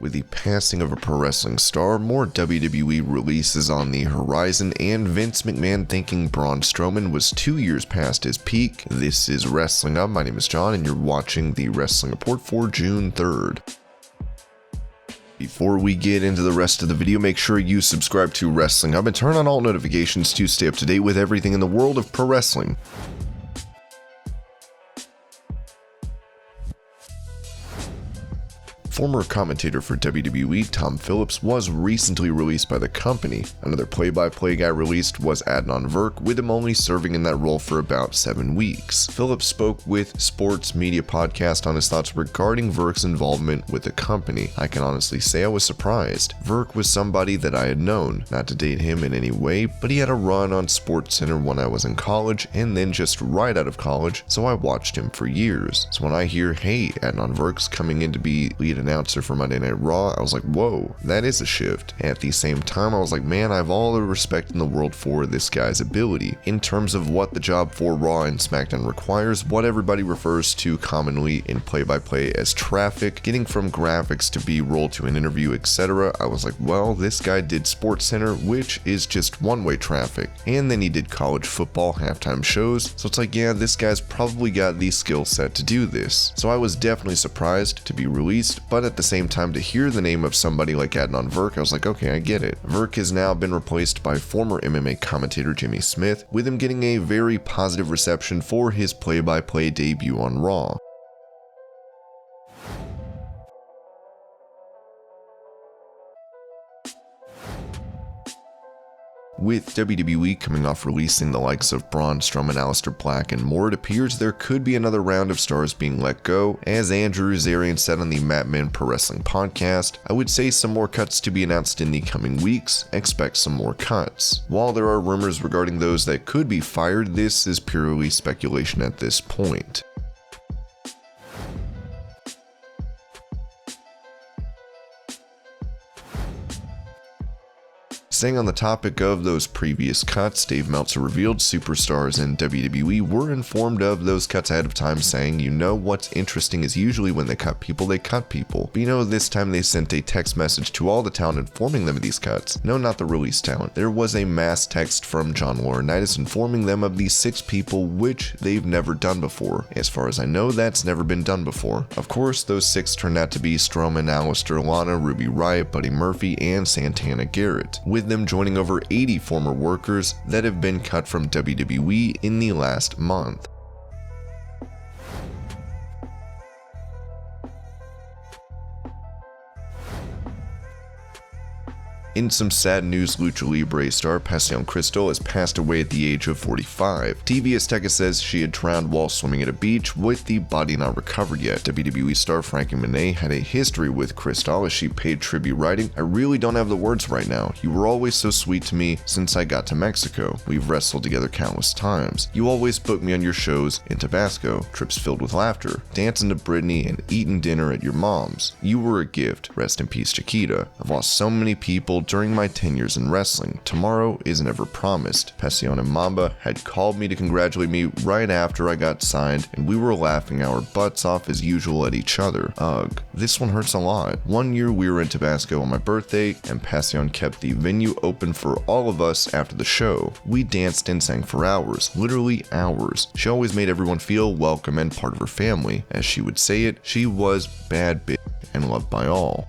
With the passing of a pro wrestling star, more WWE releases on the horizon, and Vince McMahon thinking Braun Strowman was 2 years past his peak. This is Wrestling Up. My name is John, and you're watching the Wrestling Report for June 3rd. Before we get into the rest of the video, make sure you subscribe to Wrestling Up and turn on all notifications to stay up to date with everything in the world of pro wrestling. Former commentator for WWE, Tom Phillips, was recently released by the company. Another play-by-play guy released was Adnan Virk, with him only serving in that role for about 7 weeks. Phillips spoke with Sports Media Podcast on his thoughts regarding Virk's involvement with the company. I can honestly say I was surprised. Virk was somebody that I had known, not to date him in any way, but he had a run on SportsCenter when I was in college, and then just right out of college, so I watched him for years. So when I hear, hey, Adnan Virk's coming in to be lead announcer for Monday Night Raw, I was like, whoa, that is a shift. At the same time, I was like, man, I have all the respect in the world for this guy's ability. In terms of what the job for Raw and SmackDown requires, what everybody refers to commonly in play-by-play as traffic, getting from graphics to B-roll to an interview, etc., I was like, well, this guy did SportsCenter, which is just one-way traffic, and then he did college football halftime shows, so it's like, yeah, this guy's probably got the skill set to do this. So I was definitely surprised to be released, but at the same time, to hear the name of somebody like Adnan Virk, I was like, okay, I get it. Virk has now been replaced by former MMA commentator Jimmy Smith, with him getting a very positive reception for his play-by-play debut on Raw. With WWE coming off releasing the likes of Braun Strowman, Aleister Black, and more, it appears there could be another round of stars being let go. As Andrew Zarian said on the McMahon Pro Wrestling podcast, I would say some more cuts to be announced in the coming weeks. Expect some more cuts. While there are rumors regarding those that could be fired, this is purely speculation at this point. Staying on the topic of those previous cuts, Dave Meltzer revealed superstars in WWE were informed of those cuts ahead of time, saying, you know what's interesting is usually when they cut people. But you know, this time they sent a text message to all the talent informing them of these cuts. No, not the release talent. There was a mass text from John Laurinaitis informing them of these 6 people, which they've never done before. As far as I know, that's never been done before. Of course, those 6 turned out to be Strowman, Aleister, Lana, Ruby Riott, Buddy Murphy, and Santana Garrett, with them joining over 80 former workers that have been cut from WWE in the last month. In some sad news, Lucha Libre star Pasión Crystal has passed away at the age of 45. TV Azteca says she had drowned while swimming at a beach, with the body not recovered yet. WWE star Frankie Monet had a history with Crystal as she paid tribute, writing, I really don't have the words right now. You were always so sweet to me since I got to Mexico. We've wrestled together countless times. You always booked me on your shows in Tabasco, trips filled with laughter, dancing to Britney, and eating dinner at your mom's. You were a gift. Rest in peace, Chiquita. I've lost so many people during my 10 years in wrestling. Tomorrow is never promised. Pasión and Mamba had called me to congratulate me right after I got signed, and we were laughing our butts off as usual at each other. Ugh, this one hurts a lot. One year we were in Tabasco on my birthday, and Pasión kept the venue open for all of us after the show. We danced and sang for hours, literally hours. She always made everyone feel welcome and part of her family. As she would say it, she was bad bitch and loved by all.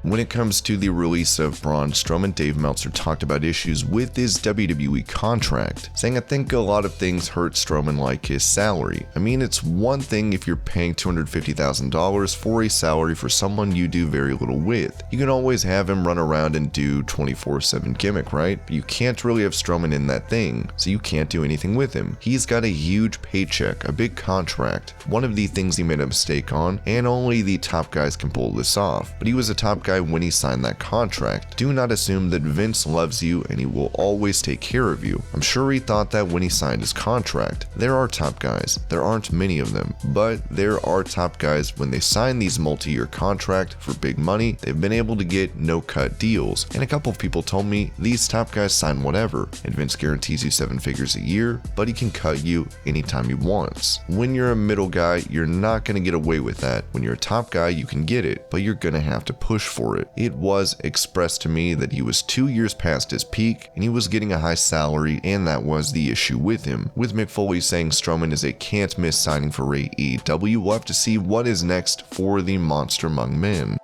When it comes to the release of Braun Strowman, Dave Meltzer talked about issues with his WWE contract, saying, I think a lot of things hurt Strowman, like his salary. I mean, it's one thing if you're paying $250,000 for a salary for someone you do very little with. You can always have him run around and do 24/7 gimmick, right? But you can't really have Strowman in that thing, so you can't do anything with him. He's got a huge paycheck, a big contract, one of the things he made a mistake on, and only the top guys can pull this off. But he was a top guy when he signed that contract. Do not assume that Vince loves you and he will always take care of you. I'm sure he thought that when he signed his contract. There are top guys. There aren't many of them, but there are top guys when they sign these multi-year contract for big money, they've been able to get no-cut deals. And a couple of people told me these top guys sign whatever, and Vince guarantees you 7 figures a year, but he can cut you anytime he wants. When you're a middle guy, you're not going to get away with that. When you're a top guy, you can get it, but you're going to have to push for it. It was expressed to me that he was 2 years past his peak, and he was getting a high salary, and that was the issue with him. With Mick Foley saying Strowman is a can't-miss signing for AEW, we'll have to see what is next for the monster among men.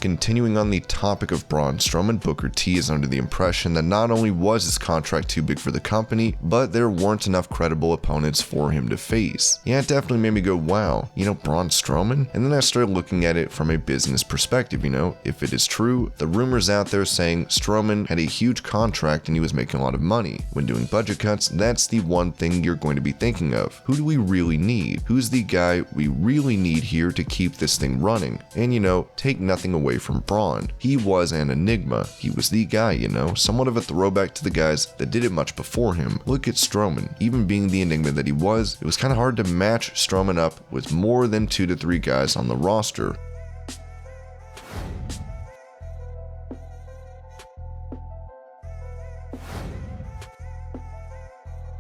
Continuing on the topic of Braun Strowman, Booker T is under the impression that not only was his contract too big for the company, but there weren't enough credible opponents for him to face. Yeah, it definitely made me go, wow, Braun Strowman? And then I started looking at it from a business perspective, if it is true, the rumors out there saying Strowman had a huge contract and he was making a lot of money. When doing budget cuts, that's the one thing you're going to be thinking of. Who do we really need? Who's the guy we really need here to keep this thing running? And take nothing away from Braun. He was an enigma. He was the guy, somewhat of a throwback to the guys that did it much before him. Look at Strowman. Even being the enigma that he was, it was kind of hard to match Strowman up with more than 2 to 3 guys on the roster.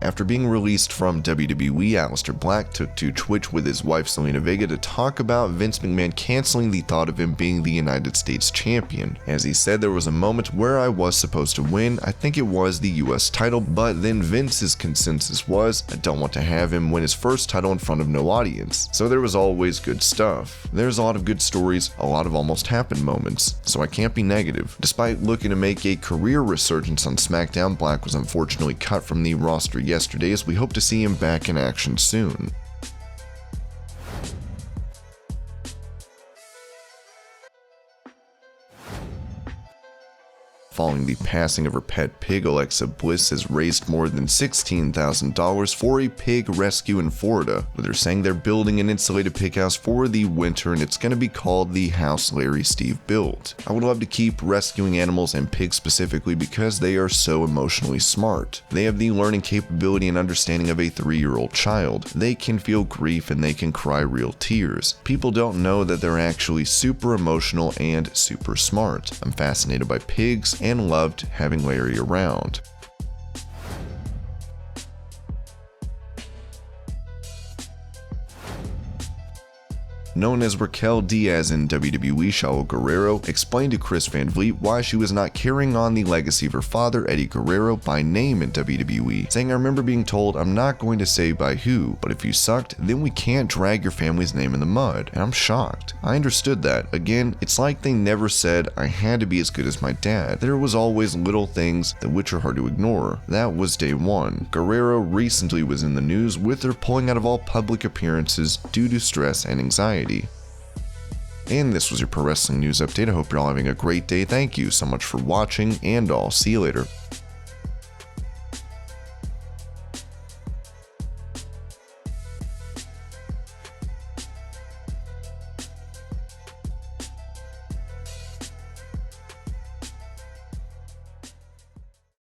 After being released from WWE, Aleister Black took to Twitch with his wife Zelina Vega to talk about Vince McMahon canceling the thought of him being the United States champion. As he said, there was a moment where I was supposed to win, I think it was the US title, but then Vince's consensus was, I don't want to have him win his first title in front of no audience. So there was always good stuff. There's a lot of good stories, a lot of almost happened moments, so I can't be negative. Despite looking to make a career resurgence on SmackDown, Black was unfortunately cut from the roster yesterday, as we hope to see him back in action soon. Following the passing of her pet pig, Alexa Bliss has raised more than $16,000 for a pig rescue in Florida, where they're saying they're building an insulated pig house for the winter and it's going to be called the House Larry Steve Built. I would love to keep rescuing animals and pigs specifically because they are so emotionally smart. They have the learning capability and understanding of a 3-year-old child. They can feel grief and they can cry real tears. People don't know that they're actually super emotional and super smart. I'm fascinated by pigs and loved having Larry around. Known as Raquel Diaz in WWE, Eddie Guerrero explained to Chris Van Vliet why she was not carrying on the legacy of her father, Eddie Guerrero, by name in WWE, saying, I remember being told, I'm not going to say by who, but if you sucked, then we can't drag your family's name in the mud. And I'm shocked. I understood that. Again, it's like they never said I had to be as good as my dad. There was always little things that which are hard to ignore. That was day one. Guerrero recently was in the news with her pulling out of all public appearances due to stress and anxiety. And this was your Pro Wrestling News Update. I hope you're all having a great day. Thank you so much for watching, and I'll see you later.